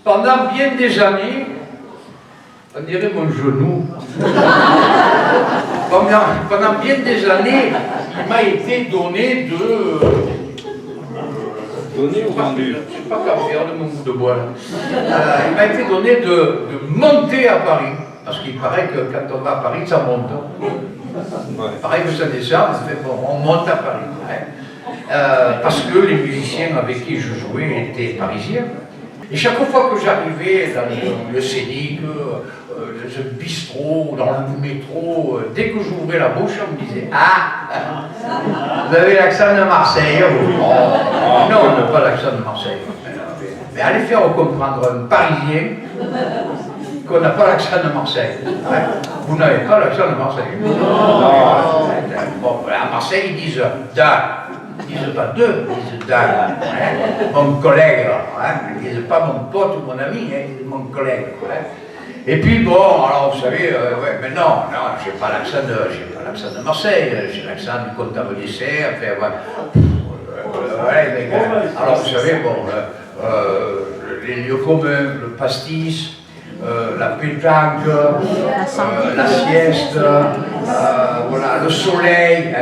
pendant bien des années, on dirait mon genou, pendant bien des années, il m'a été donné de... Donné ou vendu? Je ne sais pas quoi faire de mon bout de bois là. Il m'a été donné de monter à Paris, parce qu'il paraît que quand on va à Paris, ça monte. Ouais. Il paraît que ça descend, mais bon, on monte à Paris. Hein. Parce que les musiciens avec qui je jouais étaient parisiens. Et chaque fois que j'arrivais dans le Scénic, le bistrot, dans le métro, dès que j'ouvrais la bouche, on me disait « Ah, vous avez l'accent de Marseille, vous ?» Non, on n'a pas l'accent de Marseille. Mais allez faire comprendre un Parisien qu'on n'a pas l'accent de Marseille. Ouais. Vous n'avez pas l'accent de Marseille. Non. Bon, à Marseille, ils disent « Da ». Ils ne disent pas deux, ils disent da, hein, mon collègue, hein, ils ne disent pas mon pote ou mon ami, hein, ils disent mon collègue. Hein. Et puis bon, alors vous savez, ouais, mais non, j'ai pas l'accent de Marseille, j'ai l'accent du comptable d'essai, enfin, ouais, alors vous savez, bon, les lieux communs, le pastis, la pétanque, la sieste, voilà, le soleil,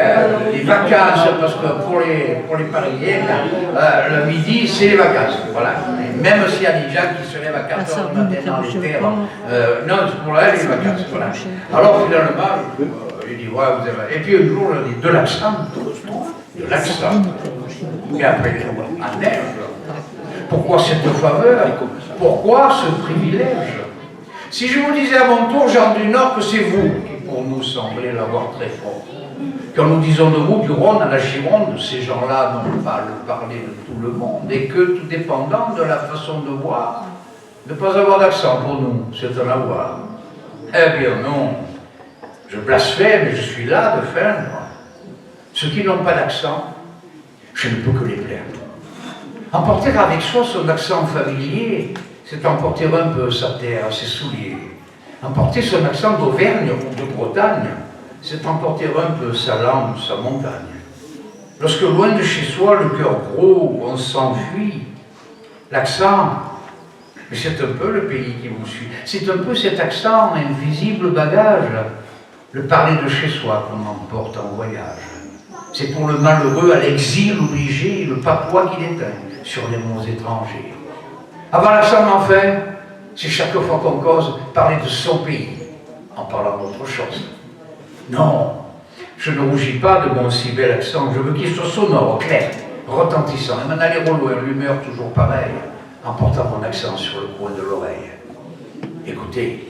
les vacances, parce que pour les Parisiens, le midi, c'est les vacances. Voilà. Et même s'il y a des gens qui se lèvent à 4 heures du matin dans les terres, non, c'est pour elles les vacances. Voilà. Alors finalement, il dit, ouais, vous avez... Et puis un jour, on dit, de l'accent, de l'accent. Et après, en neige. Pourquoi cette faveur? Pourquoi ce privilège? Si je vous disais à mon tour, Jean du Nord, que c'est vous qui pour nous semblez l'avoir très fort, quand nous disons de vous, du Rhône à la Gironde, ces gens-là n'ont pas le parler de tout le monde, et que tout dépendant de la façon de voir, ne pas avoir d'accent pour nous, c'est un avoir. Eh bien non, je blasphème et je suis là de feindre. Ceux qui n'ont pas d'accent, je ne peux que les plaindre. Emporter avec soi son accent familier, c'est emporter un peu sa terre, ses souliers. Emporter son accent d'Auvergne ou de Bretagne, c'est emporter un peu sa langue, sa montagne. Lorsque loin de chez soi, le cœur gros, on s'enfuit, l'accent, mais c'est un peu le pays qui vous suit. C'est un peu cet accent, invisible bagage, le parler de chez soi qu'on emporte en voyage. C'est pour le malheureux à l'exil obligé, le patois qui l'éteint sur les mots étrangers. Avoir l'accent enfin, c'est chaque fois qu'on cause parler de son pays, en parlant d'autre chose. Non, je ne rougis pas de mon si bel accent, je veux qu'il soit sonore, clair, retentissant, et m'en aller au loin, l'humeur toujours pareille, en portant mon accent sur le coin de l'oreille. Écoutez,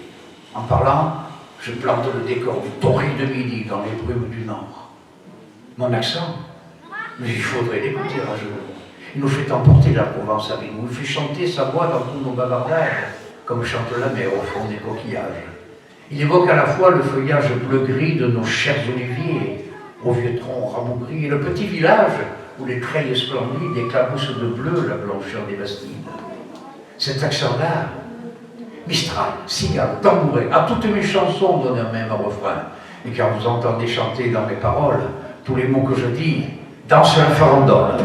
en parlant, je plante le décor du torride midi dans les brumes du Nord. Mon accent, mais il faudrait l'écouter à genoux. Il nous fait emporter la Provence avec nous, il fait chanter sa voix dans tous nos bavardages, comme chante la mer au fond des coquillages. Il évoque à la fois le feuillage bleu-gris de nos chers oliviers, aux vieux troncs rabougris, et le petit village où les treilles splendides éclaboussent de bleu la blancheur des Bastides. Cet accent-là, Mistral, cigale, tambouret, à toutes mes chansons donnent un même refrain. Et quand vous entendez chanter dans mes paroles, tous les mots que je dis, dansent la farandole.